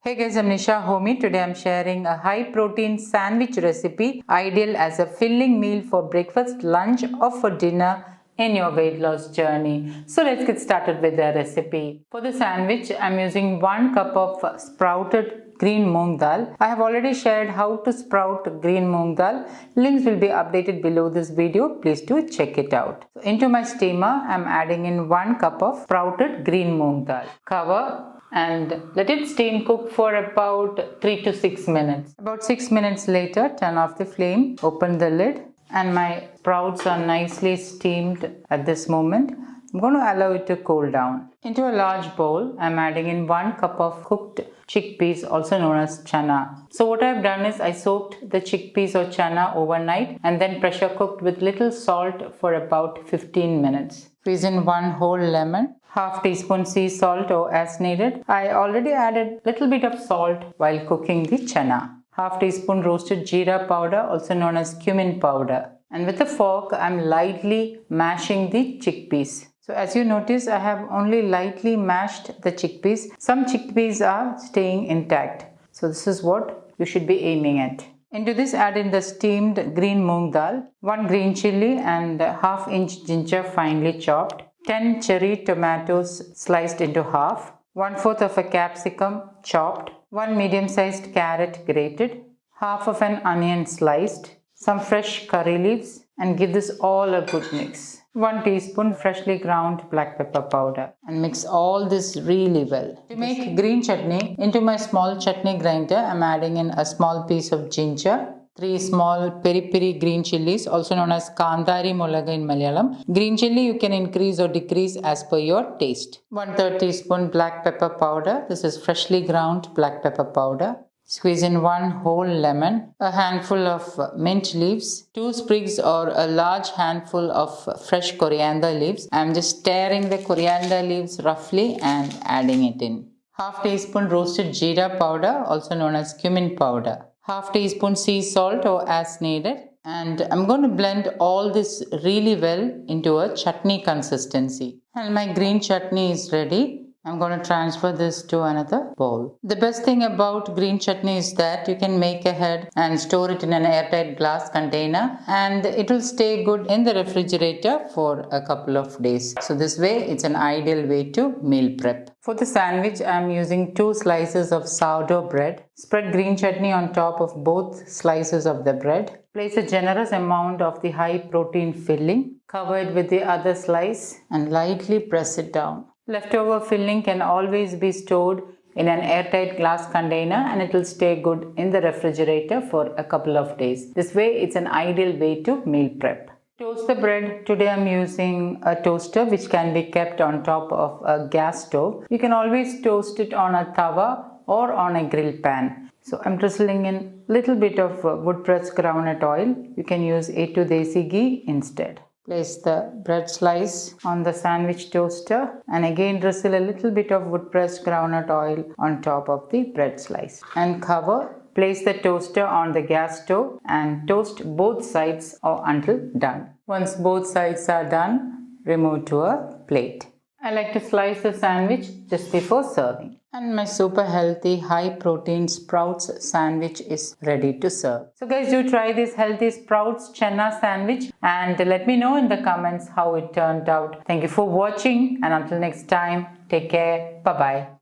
Hey guys, I'm Nisa Homey. Today I'm sharing a high protein sandwich recipe ideal as a filling meal for breakfast, lunch or for dinner in your weight loss journey. So let's get started with the recipe. For the sandwich, I'm using 1 cup of sprouted green moong dal. I have already shared how to sprout green moong dal. Links will be updated below this video. Please do check it out. So into my steamer, I'm adding in 1 cup of sprouted green moong dal. Cover and let it steam cook for about 3 to 6 minutes. About 6 minutes later, turn off the flame, open the lid, and my sprouts are nicely steamed at this moment. I'm going to allow it to cool down. Into a large bowl, I'm adding in 1 cup of cooked chickpeas, also known as chana. So what I've done is I soaked the chickpeas or chana overnight and then pressure cooked with little salt for about 15 minutes. Squeeze in 1 whole lemon, half teaspoon sea salt or as needed. I already added little bit of salt while cooking the chana. Half teaspoon roasted jeera powder, also known as cumin powder. And with a fork, I'm lightly mashing the chickpeas. So as you notice, I have only lightly mashed the chickpeas. Some chickpeas are staying intact. So this is what you should be aiming at. Into this, add in the steamed green moong dal, 1 green chilli and ½ inch ginger finely chopped, 10 cherry tomatoes sliced into half, 1/4 of a capsicum chopped, 1 medium-sized carrot grated, half of an onion sliced, some fresh curry leaves, and give this all a good mix. 1 teaspoon freshly ground black pepper powder, and mix all this really well. To make green chutney, into my small chutney grinder, I'm adding in a small piece of ginger, 3 small peri-peri green chilies, also known as kandari molaga in Malayalam. Green chilli you can increase or decrease as per your taste. 1/3 teaspoon black pepper powder. This is freshly ground black pepper powder. Squeeze in 1 whole lemon, a handful of mint leaves, 2 sprigs or a large handful of fresh coriander leaves. I'm just tearing the coriander leaves roughly and adding it in. Half teaspoon roasted jeera powder, also known as cumin powder. Half teaspoon sea salt or as needed. And I'm going to blend all this really well into a chutney consistency. And my green chutney is ready. I'm going to transfer this to another bowl. The best thing about green chutney is that you can make ahead and store it in an airtight glass container and it will stay good in the refrigerator for a couple of days. So this way it's an ideal way to meal prep. For the sandwich, I'm using 2 slices of sourdough bread. Spread green chutney on top of both slices of the bread. Place a generous amount of the high protein filling. Cover it with the other slice and lightly press it down. Leftover filling can always be stored in an airtight glass container and it will stay good in the refrigerator for a couple of days. This way it's an ideal way to meal prep. Toast the bread. Today I'm using a toaster which can be kept on top of a gas stove. You can always toast it on a tawa or on a grill pan. So I'm drizzling in little bit of wood pressed groundnut oil. You can use A2 desi ghee instead. Place the bread slice on the sandwich toaster and again drizzle a little bit of wood pressed groundnut oil on top of the bread slice and cover. Place the toaster on the gas stove and toast both sides or until done. Once both sides are done, remove to a plate. I like to slice the sandwich just before serving. And my super healthy high protein sprouts sandwich is ready to serve. So guys, do try this healthy sprouts chana sandwich and let me know in the comments how it turned out. Thank you for watching and until next time, take care. Bye bye.